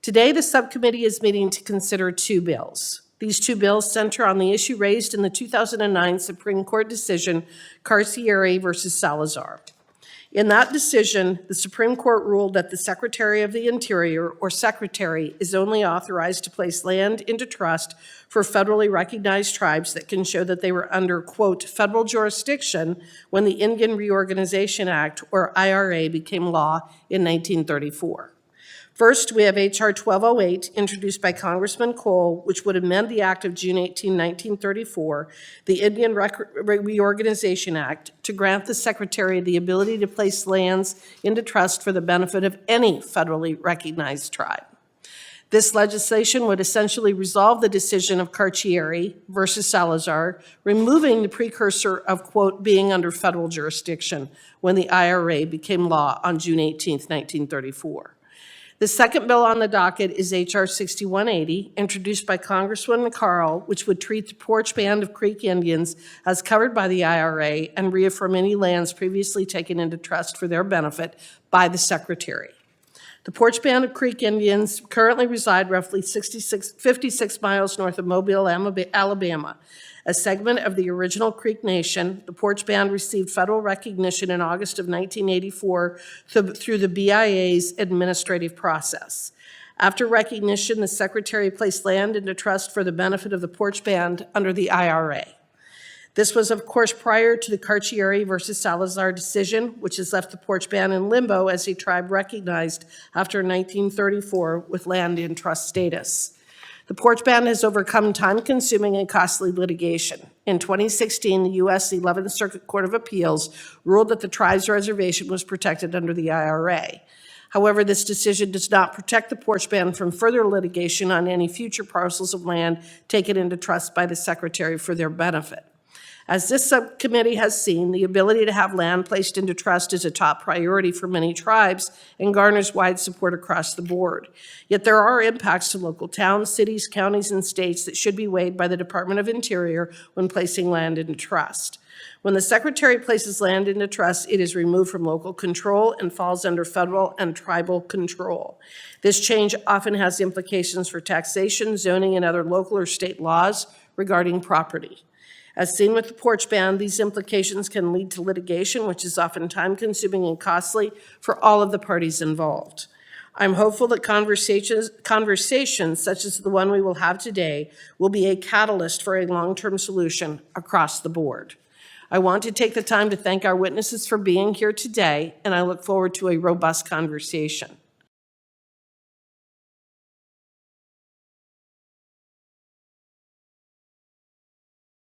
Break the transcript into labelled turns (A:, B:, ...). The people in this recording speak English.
A: Today, the subcommittee is meeting to consider two bills. These two bills center on the issue raised in the 2009 Supreme Court decision, Carcieri versus Salazar. In that decision, the Supreme Court ruled that the Secretary of the Interior, or Secretary, is only authorized to place land into trust for federally recognized tribes that can show that they were under, quote, federal jurisdiction when the Indian Reorganization Act, or IRA, became law in 1934. First, we have H.R. 1208, introduced by Congressman Cole, which would amend the Act of June 18, 1934, the Indian Reorganization Act, to grant the Secretary the ability to place lands into trust for the benefit of any federally recognized tribe. This legislation would essentially resolve the decision of Carcieri versus Salazar, removing the precursor of, quote, being under federal jurisdiction when the IRA became law on June 18, 1934. The second bill on the docket is H.R. 6180, introduced by Congresswoman Carl, which would treat the Porch Band of Creek Indians as covered by the IRA and reaffirm any lands previously taken into trust for their benefit by the Secretary. The Porch Band of Creek Indians currently reside roughly 56 miles north of Mobile, Alabama. A segment of the original Creek Nation, the Porch Band received federal recognition in August of 1984 through the BIA's administrative process. After recognition, the Secretary placed land into trust for the benefit of the Porch Band under the IRA. This was, of course, prior to the Carcieri versus Salazar decision, which has left the Porch Band in limbo as a tribe recognized after 1934 with land in trust status. The Porch Band has overcome time-consuming and costly litigation. In 2016, the U.S. 11th Circuit Court of Appeals ruled that the tribe's reservation was protected under the IRA. However, this decision does not protect the Porch Band from further litigation on any future parcels of land taken into trust by the Secretary for their benefit. As this subcommittee has seen, the ability to have land placed into trust is a top priority for many tribes and garners wide support across the board. Yet there are impacts to local towns, cities, counties, and states that should be weighed by the Department of Interior when placing land into trust. When the Secretary places land into trust, it is removed from local control and falls under federal and tribal control. This change often has implications for taxation, zoning, and other local or state laws regarding property. As seen with the Porch Band, these implications can lead to litigation, which is often time-consuming and costly for all of the parties involved. I'm hopeful that conversations such as the one we will have today will be a catalyst for a long-term solution across the board. I want to take the time to thank our witnesses for being here today, and I look forward to a robust conversation.